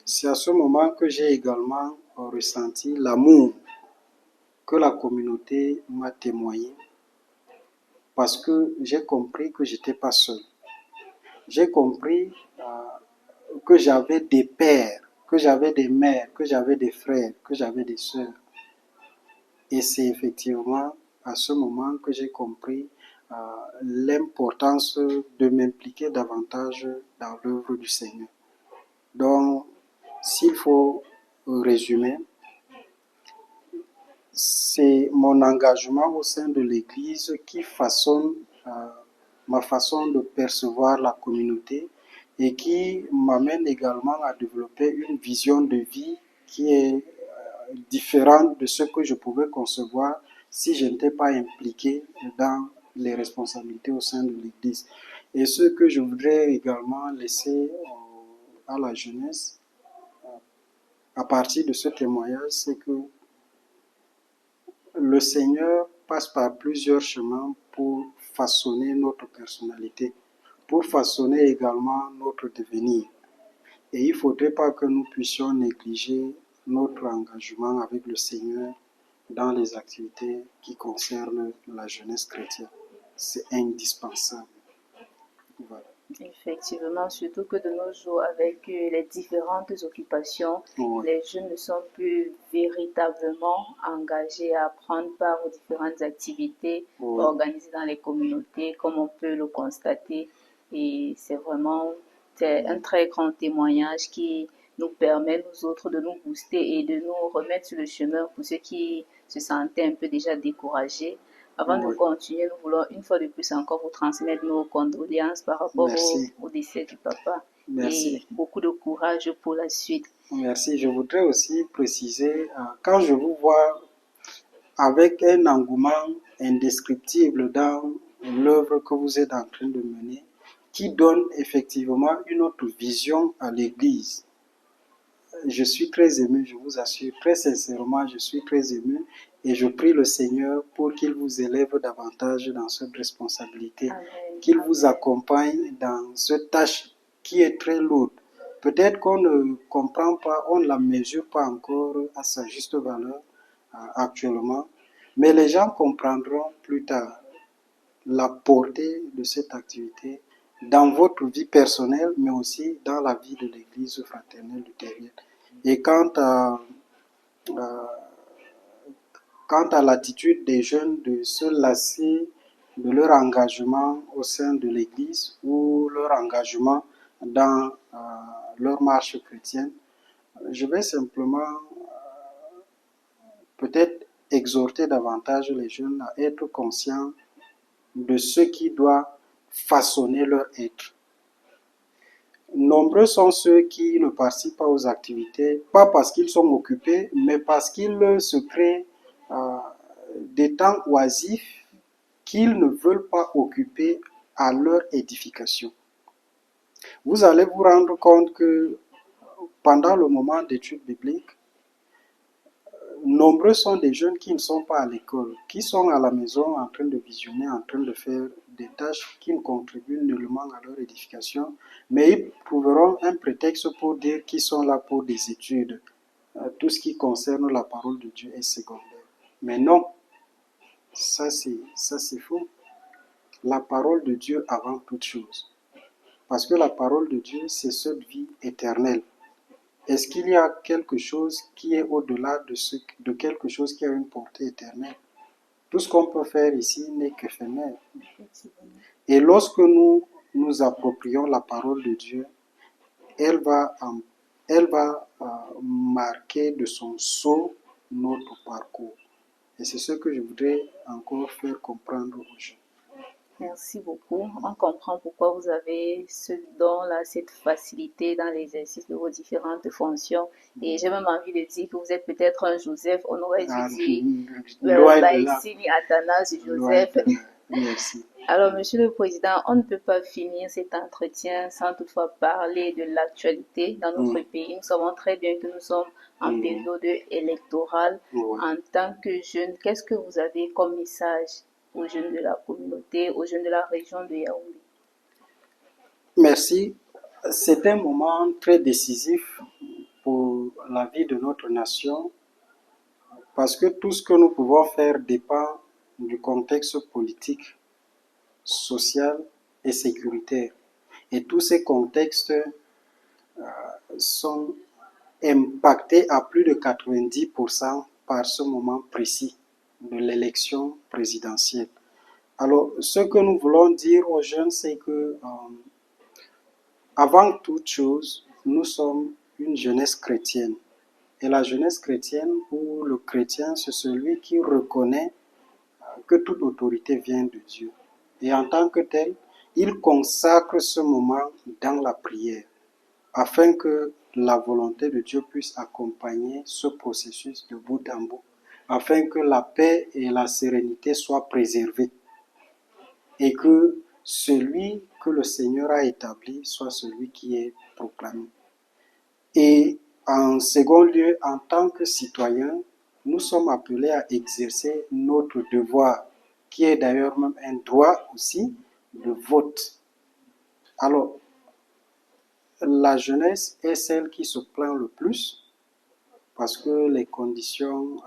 C'est à ce moment que j'ai également ressenti l'amour que la communauté m'a témoigné, parce que j'ai compris que je n'étais pas seul. J'ai compris que j'avais des pères, que j'avais des mères, que j'avais des frères, que j'avais des sœurs. Et c'est effectivement à ce moment que j'ai compris l'importance de m'impliquer davantage dans l'œuvre du Seigneur. Donc, s'il faut résumer, c'est mon engagement au sein de l'Église qui façonne ma façon de percevoir la communauté et qui m'amène également à développer une vision de vie qui est différente de ce que je pouvais concevoir si je n'étais pas impliqué dans les responsabilités au sein de l'Église. Et ce que je voudrais également laisser à la jeunesse à partir de ce témoignage, c'est que le Seigneur passe par plusieurs chemins pour façonner notre personnalité, pour façonner également notre devenir. Et il ne faudrait pas que nous puissions négliger notre engagement avec le Seigneur dans les activités qui concernent la jeunesse chrétienne. C'est indispensable. Voilà. Effectivement, surtout que de nos jours, avec les différentes occupations, Oui. les jeunes ne sont plus véritablement engagés à prendre part aux différentes activités Oui. organisées dans les communautés, comme on peut le constater. Et c'est un très grand témoignage qui nous permet, nous autres, de nous booster et de nous remettre sur le chemin pour ceux qui se sentaient un peu déjà découragés. Avant de Oui. continuer, nous voulons une fois de plus encore vous transmettre nos condoléances par rapport Merci. au décès du papa et Merci. beaucoup de courage pour la suite. Merci. Je voudrais aussi préciser, quand je vous vois avec un engouement indescriptible dans l'œuvre que vous êtes en train de mener, qui donne effectivement une autre vision à l'Église. Je suis très ému, je vous assure, très sincèrement, je suis très ému et je prie le Seigneur pour qu'il vous élève davantage dans cette responsabilité, Amen. qu'il vous accompagne dans cette tâche qui est très lourde. Peut-être qu'on ne comprend pas, on ne la mesure pas encore à sa juste valeur actuellement, mais les gens comprendront plus tard la portée de cette activité dans votre vie personnelle, mais aussi dans la vie de l'Église fraternelle luthérienne. Et quant à l'attitude des jeunes de se lasser de leur engagement au sein de l'Église ou leur engagement dans leur marche chrétienne, je vais simplement peut-être exhorter davantage les jeunes à être conscients de ce qui doit façonner leur être. Nombreux sont ceux qui ne participent pas aux activités, pas parce qu'ils sont occupés, mais parce qu'ils se créent des temps oisifs qu'ils ne veulent pas occuper à leur édification. Vous allez vous rendre compte que pendant le moment d'études bibliques, nombreux sont des jeunes qui ne sont pas à l'école, qui sont à la maison en train de visionner, en train de faire des tâches qui ne contribuent nullement à leur édification, mais ils trouveront un prétexte pour dire qu'ils sont là pour des études. Tout ce qui concerne la parole de Dieu est secondaire. Mais non, ça c'est faux. La parole de Dieu avant toute chose. Parce que la parole de Dieu, c'est cette vie éternelle. Est-ce qu'il y a quelque chose qui est au-delà de quelque chose qui a une portée éternelle? Tout ce qu'on peut faire ici n'est qu'éphémère. Et lorsque nous nous approprions la parole de Dieu, elle va marquer de son sceau notre parcours. Et c'est ce que je voudrais encore faire comprendre aux gens. Merci beaucoup. On comprend pourquoi vous avez ce don-là, cette facilité dans l'exercice de vos différentes fonctions. Et j'ai même envie de dire que vous êtes peut-être un Joseph. On aurait dû dire Baïsini Athanas Joseph. Merci. Alors, Monsieur le Président, on ne peut pas finir cet entretien sans toutefois parler de l'actualité dans notre pays. Nous savons très bien que nous sommes en période électorale. En tant que jeune, qu'est-ce que vous avez comme message aux jeunes de la communauté, aux jeunes de la région de Yaoundé? Merci. C'est un moment très décisif pour la vie de notre nation parce que tout ce que nous pouvons faire dépend du contexte politique, social et sécuritaire. Et tous ces contextes sont impactés à plus de 90% par ce moment précis de l'élection présidentielle. Alors, ce que nous voulons dire aux jeunes, c'est que avant toute chose, nous sommes une jeunesse chrétienne. Et la jeunesse chrétienne ou le chrétien, c'est celui qui reconnaît que toute autorité vient de Dieu. Et en tant que tel, il consacre ce moment dans la prière afin que la volonté de Dieu puisse accompagner ce processus de bout en bout, afin que la paix et la sérénité soient préservées et que celui que le Seigneur a établi soit celui qui est proclamé. Et en second lieu, en tant que citoyens, nous sommes appelés à exercer notre devoir, qui est d'ailleurs même un droit aussi, de vote. Alors, la jeunesse est celle qui se plaint le plus, parce que les conditions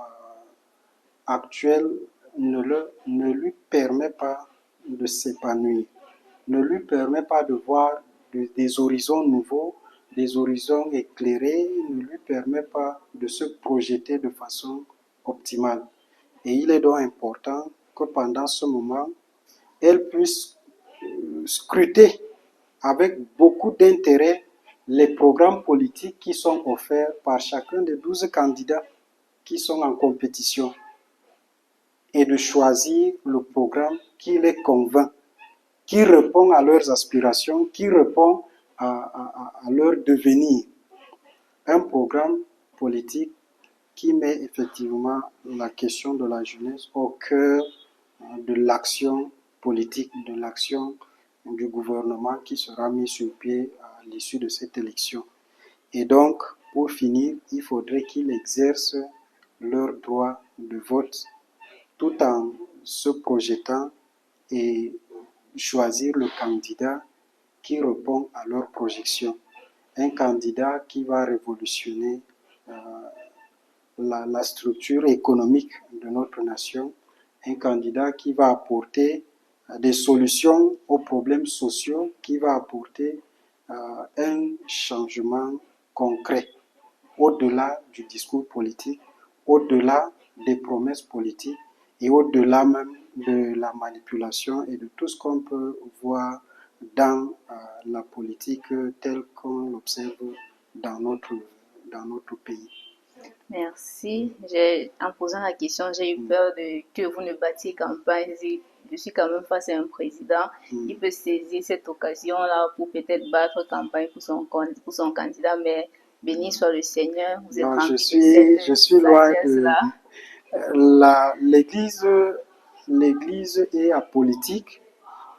actuelles ne lui permettent pas de s'épanouir, ne lui permet pas de voir des horizons nouveaux, des horizons éclairés, ne lui permet pas de se projeter de façon optimale. Et il est donc important que pendant ce moment, elle puisse scruter avec beaucoup d'intérêt les programmes politiques qui sont offerts par chacun des 12 candidats qui sont en compétition et de choisir le programme qui les convainc, qui répond à leurs aspirations, qui répond à leur devenir. Un programme politique qui met effectivement la question de la jeunesse au cœur de l'action politique, de l'action du gouvernement qui sera mis sur pied à l'issue de cette élection. Et donc, pour finir, il faudrait qu'ils exercent leur droit de vote tout en se projetant et choisir le candidat qui répond à leurs projections. Un candidat qui va révolutionner la structure économique de notre nation, un candidat qui va apporter des solutions aux problèmes sociaux, qui va apporter un changement concret au-delà du discours politique, au-delà des promesses politiques et au-delà même de la manipulation et de tout ce qu'on peut voir dans la politique telle qu'on l'observe dans notre pays. Merci. En posant la question, j'ai eu peur que vous ne battiez campagne. Je suis quand même face à un président qui peut saisir cette occasion-là pour peut-être battre campagne pour son candidat, mais béni soit le Seigneur, vous êtes rempli je suis loin de l'Église est apolitique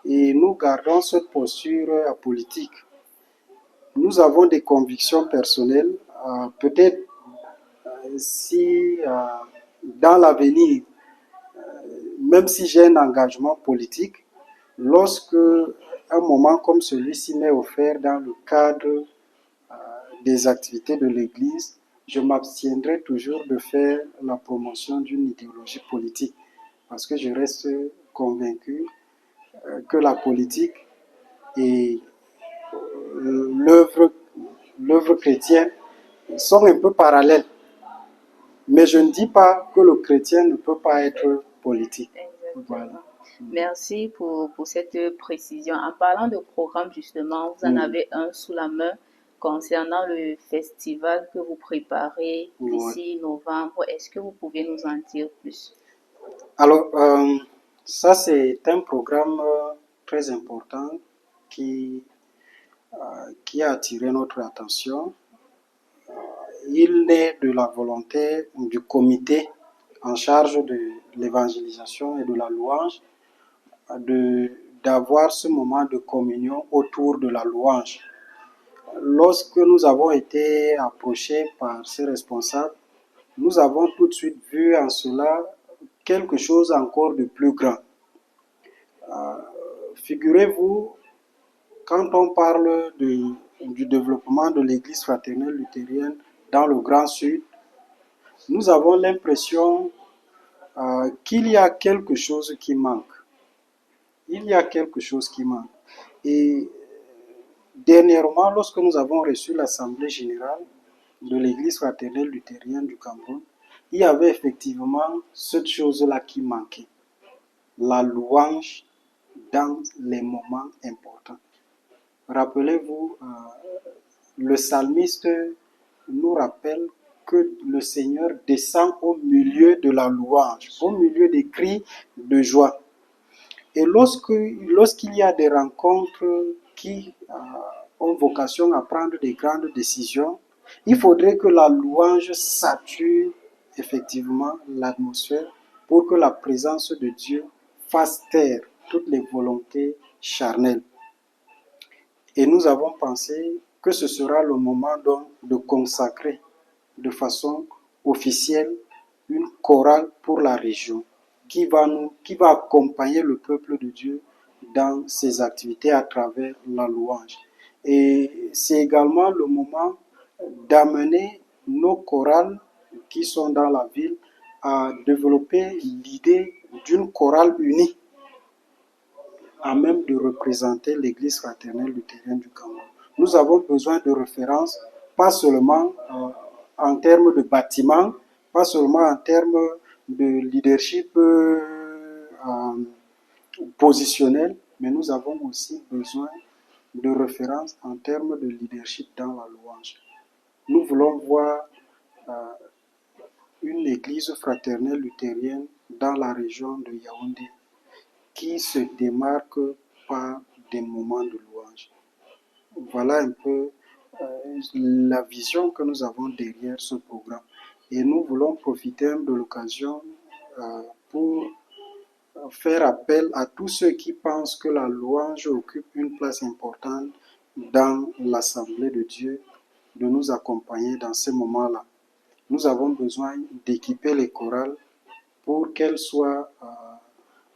et nous gardons cette posture apolitique. Nous avons des convictions personnelles, peut-être si dans l'avenir, même si j'ai un engagement politique, lorsque un moment comme celui-ci m'est offert dans le cadre des activités de l'Église, je m'abstiendrai toujours de faire la promotion d'une idéologie politique parce que je reste convaincu que la politique et l'œuvre chrétienne sont un peu parallèles. Mais je ne dis pas que le chrétien ne peut pas être politique. Voilà. Merci pour cette précision. En parlant de programme, justement, vous en avez un sous la main concernant le festival que vous préparez d'ici novembre. Est-ce que vous pouvez nous en dire plus? Alors, ça c'est un programme très important qui a attiré notre attention. Il naît de la volonté du comité en charge de l'évangélisation et de la louange d'avoir ce moment de communion autour de la louange. Lorsque nous avons été approchés par ces responsables, nous avons tout de suite vu en cela quelque chose encore de plus grand. Figurez-vous, quand on parle du développement de l'Église fraternelle luthérienne dans le Grand Sud, nous avons l'impression qu'il y a quelque chose qui manque. Il y a quelque chose qui manque. Et dernièrement, lorsque nous avons reçu l'Assemblée générale de l'Église fraternelle luthérienne du Cameroun, il y avait effectivement cette chose-là qui manquait. La louange dans les moments importants. Rappelez-vous, le psalmiste nous rappelle que le Seigneur descend au milieu de la louange, au milieu des cris de joie. Et lorsqu'il y a des rencontres qui ont vocation à prendre des grandes décisions, il faudrait que la louange sature effectivement l'atmosphère pour que la présence de Dieu fasse taire toutes les volontés charnelles. Et nous avons pensé que ce sera le moment donc de consacrer de façon officielle une chorale pour la région qui va accompagner le peuple de Dieu dans ses activités à travers la louange. Et c'est également le moment d'amener nos chorales qui sont dans la ville à développer l'idée d'une chorale unie à même de représenter l'Église fraternelle luthérienne du Cameroun. Nous avons besoin de références, pas seulement en termes de bâtiments, pas seulement en termes de leadership positionnel, mais nous avons aussi besoin de références en termes de leadership dans la louange. Nous voulons voir une église fraternelle luthérienne dans la région de Yaoundé qui se démarque par des moments de louange. Voilà un peu la vision que nous avons derrière ce programme. Et nous voulons profiter de l'occasion pour faire appel à tous ceux qui pensent que la louange occupe une place importante dans l'Assemblée de Dieu, de nous accompagner dans ces moments-là. Nous avons besoin d'équiper les chorales pour qu'elles soient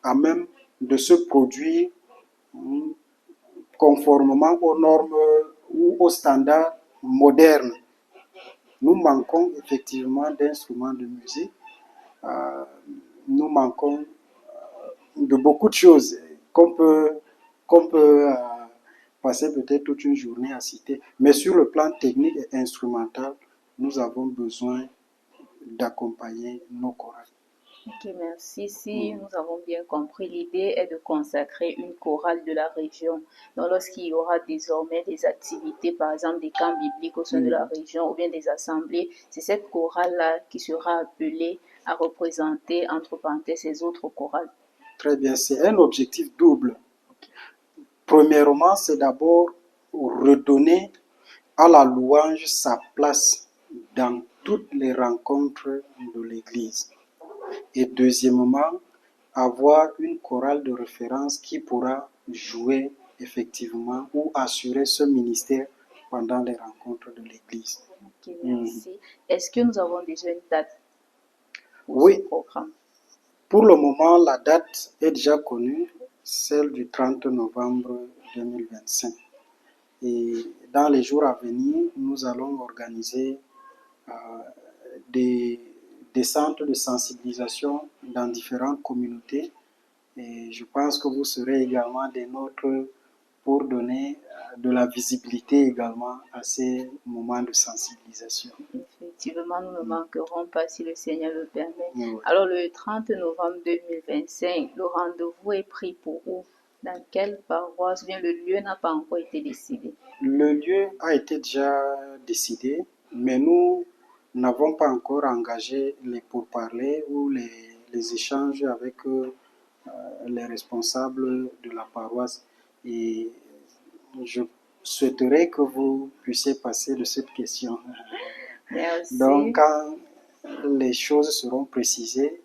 à même de se produire conformément aux normes ou aux standards modernes. Nous manquons effectivement d'instruments de musique. Nous manquons de beaucoup de choses qu'on peut passer peut-être toute une journée à citer. Mais sur le plan technique et instrumental, nous avons besoin d'accompagner nos chorales. Ok, merci. Si nous avons bien compris, l'idée est de consacrer une chorale de la région. Donc, lorsqu'il y aura désormais des activités, par exemple des camps bibliques au sein de la région ou bien des assemblées, c'est cette chorale-là qui sera appelée à représenter, entre parenthèses, ces autres chorales. Très bien, c'est un objectif double. Premièrement, c'est d'abord redonner à la louange sa place dans toutes les rencontres de l'Église. Et deuxièmement, avoir une chorale de référence qui pourra jouer effectivement ou assurer ce ministère pendant les rencontres de l'Église. Ok, merci. Est-ce que nous avons déjà une date pour Oui. ce programme? Pour le moment, la date est déjà connue, celle du 30 novembre 2025. Et dans les jours à venir, nous allons organiser des centres de sensibilisation dans différentes communautés. Et je pense que vous serez également des nôtres pour donner de la visibilité également à ces moments de sensibilisation. Effectivement, nous ne manquerons pas si le Seigneur le permet. Oui. Alors, le 30 novembre 2025, le rendez-vous est pris pour où? Dans quelle paroisse? Bien, le lieu n'a pas encore été décidé. Le lieu a été déjà décidé, mais nous n'avons pas encore engagé les pourparlers ou les échanges avec les responsables de la paroisse. Et je souhaiterais que vous puissiez passer de cette question. Merci. Donc, quand les choses seront précisées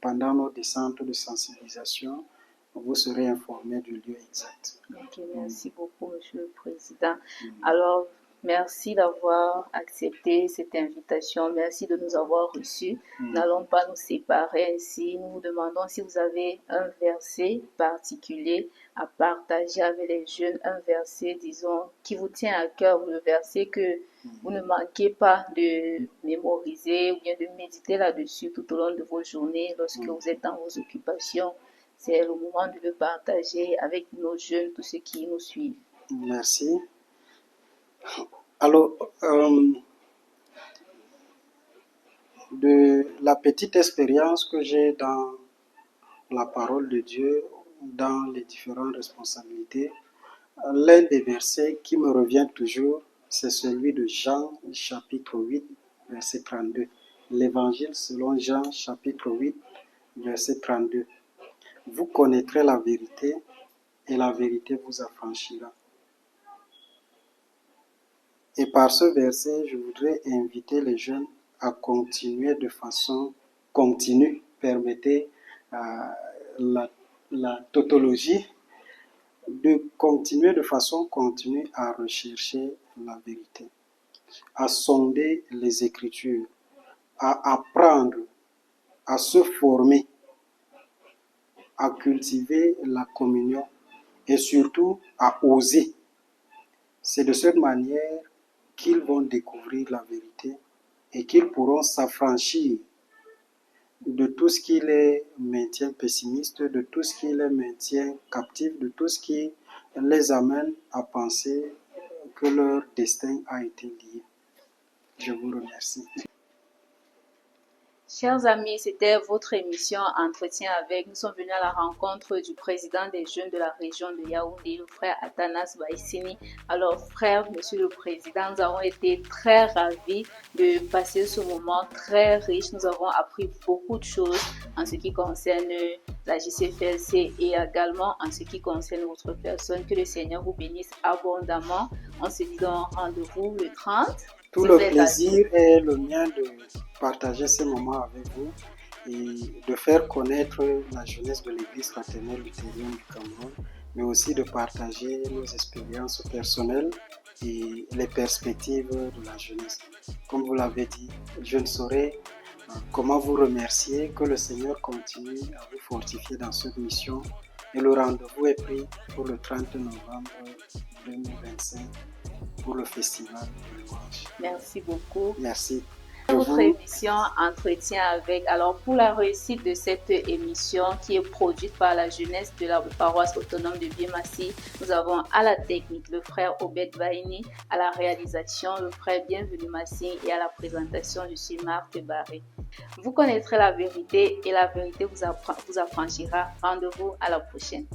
pendant nos descentes de sensibilisation, vous serez informé du lieu exact. Ok, merci beaucoup, Monsieur le Président. Alors, merci d'avoir accepté cette invitation. Merci de nous avoir reçus. N'allons pas nous séparer ainsi. Nous vous demandons si vous avez un verset particulier à partager avec les jeunes, un verset, disons, qui vous tient à cœur, le verset que vous ne manquez pas de mémoriser ou bien de méditer là-dessus tout au long de vos journées lorsque vous êtes dans vos occupations. C'est le moment de le partager avec nos jeunes, tous ceux qui nous suivent. Merci. Alors, de la petite expérience que j'ai dans la parole de Dieu, dans les différentes responsabilités, l'un des versets qui me revient toujours, c'est celui de Jean, chapitre 8, verset 32. L'évangile selon Jean, chapitre 8, verset 32. Vous connaîtrez la vérité et la vérité vous affranchira. Et par ce verset, je voudrais inviter les jeunes à continuer de façon continue, permettez la tautologie, de continuer de façon continue à rechercher la vérité, à sonder les Écritures, à apprendre, à se former, à cultiver la communion et surtout à oser. C'est de cette manière qu'ils vont découvrir la vérité et qu'ils pourront s'affranchir de tout ce qui les maintient pessimistes, de tout ce qui les maintient captifs, de tout ce qui les amène à penser que leur destin a été lié. Je vous remercie. Chers amis, c'était votre émission Entretien avec. Nous sommes venus à la rencontre du président des jeunes de la région de Yaoundé, le frère Athanas Baïsini. Alors, frère, monsieur le président, nous avons été très ravis de passer ce moment très riche. Nous avons appris beaucoup de choses en ce qui concerne la JCFLC et également en ce qui concerne votre personne. Que le Seigneur vous bénisse abondamment. On se dit donc rendez-vous le 30. Tout le plaisir est le mien de partager ces moments avec vous et de faire connaître la jeunesse de l'Église fraternelle luthérienne du Cameroun, mais aussi de partager nos expériences personnelles et les perspectives de la jeunesse. Comme vous l'avez dit, je ne saurais comment vous remercier, que le Seigneur continue à vous fortifier dans cette mission et le rendez-vous est pris pour le 30 novembre 2025 pour le festival de louange. Merci beaucoup. Merci. Notre émission Entretien avec. Alors, pour la réussite de cette émission qui est produite par la jeunesse de la paroisse autonome de Biémassi, nous avons à la technique le frère Obed Baini, à la réalisation le frère Bienvenu Massi et à la présentation je suis Marthe Barré. Vous connaîtrez la vérité et la vérité vous affranchira. Rendez-vous à la prochaine.